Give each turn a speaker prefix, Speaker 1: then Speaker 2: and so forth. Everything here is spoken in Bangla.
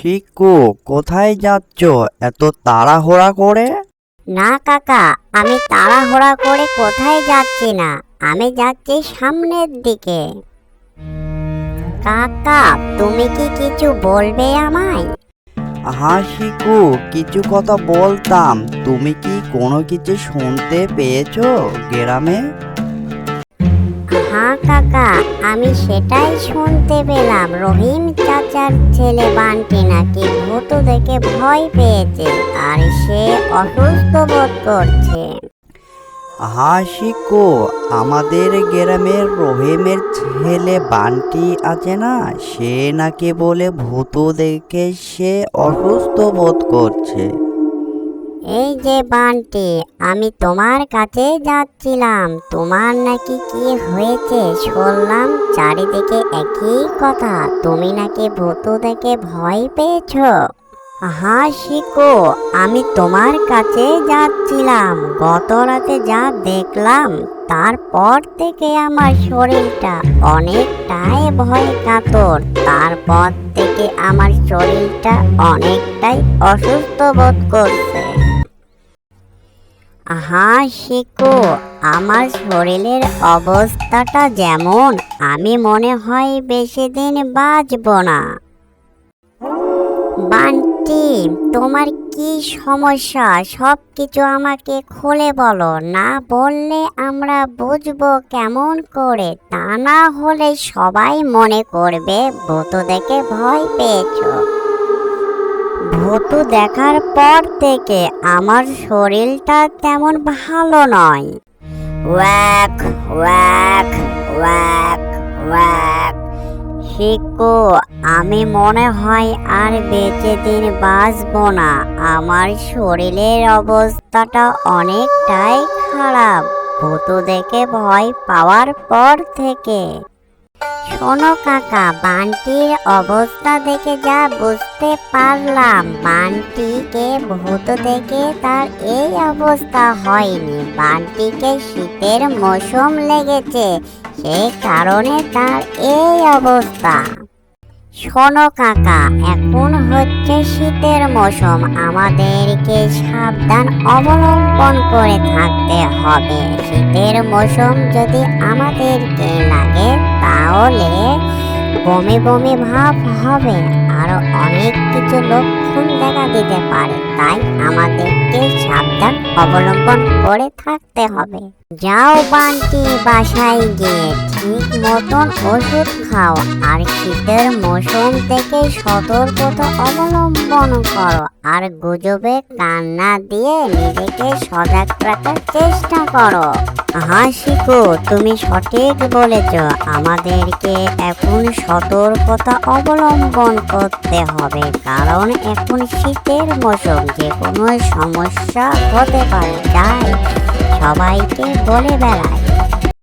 Speaker 1: শিকু, কোথায় যাচ্ছ এত তাড়াহুড়া করে?
Speaker 2: না কাকা, আমি তাড়াহুড়া করে কোথায় যাচ্ছি না, আমি যাচ্ছি সামনের দিকে। কাকা, তুমি কি কিছু বলবে আমায়?
Speaker 1: হ্যাঁ শিকু, কিছু কথা বলতাম। তুমি কি কোনো কিছু শুনতে পেয়েছো গ্রামে?
Speaker 2: হ্যাঁ কাকা, আমি সেটাই শুনতে পেলাম। রহিম চাচার ছেলে বান্টি নাকি ভূত দেখে ভয় পেয়েছে আর সে অসুস্থ বোধ করছে।
Speaker 1: হ্যাঁ শিকু, আমাদের গ্রামের রহিমের ছেলে বান্টি আছে না, সে নাকি বলে ভূত দেখে সে অসুস্থ বোধ করছে।
Speaker 2: এই যে বান্টি, আমি তোমার কাছে যাচ্ছিলাম। তোমার নাকি কি হয়েছে শুনলাম, চারিদিকে একই কথা, তুমি নাকি ভূত দেখে ভয় পেয়েছো। হ্যাঁ শিকো, আমি তোমার কাছে যাচ্ছিলাম। গত রাতে যা দেখলাম তারপর থেকে আমার শরীরটা অনেকটাই ভয় কাতর। তারপর থেকে আমার শরীরটা অনেকটাই অসুস্থ বোধ করছে। হ্যাঁ শিকো, আমার শরীরের অবস্থাটা যেমন, আমি মনে হয় বেশি দিন বাঁচব না। বান্টি, তোমার কি সমস্যা সব কিছু আমাকে খুলে বলো, না বললে আমরা বুঝবো কেমন করে? তা না হলে সবাই মনে করবে ভূত দেখে ভয় পেয়েছো। ভূত দেখার পর থেকে আমার শরীরটা তেমন ভালো নয়। Walk walk walk walk. Shikoh, আমি মনে হয় আর বেঁচে দিন বাঁচব না। আমার শরীরের অবস্থাটা অনেকটাই খারাপ ভূত দেখে ভয় পাওয়ার পর থেকে। শোনো কাকা, বান্টির অবস্থা দেখে যা বুঝতে পারলাম, বান্টিকে ভূত দেখে তার এই অবস্থা হয়নি। বান্টিকে শীতের মৌসুম লেগেছে, সেই কারণে তার এই অবস্থা। শোনো কাকা, এখন হচ্ছে শীতের মৌসুম, আমাদেরকে সাবধান অবলম্বন করে থাকতে হবে। শীতের মৌসুম যদি আমাদেরকে লাগে তাহলে বমি বমি ভাব হবে, আরো অনেক কিছু লক্ষণ দেখা দিতে পারে। তাই আমাদেরকে সাবধান অবলম্বন করে থাকতে হবে। যাও বান্টি, বাসায় গিয়ে ঠিক মতন ওষুধ খাও আর শীতের মৌসুম থেকে সতর্কতা অবলম্বন করো, আর গুজবে কান না দিয়ে নিজেকে সজাগ রাখার চেষ্টা করো। হ্যাঁ শিকু, তুমি সঠিক বলেছ, আমাদেরকে এখন সতর্কতা অবলম্বন করতে হবে, কারণ এখন শীতের মৌসুম, যে কোনো সমস্যা হতে পারে। তাই সবাইকে বলে বেড়ায়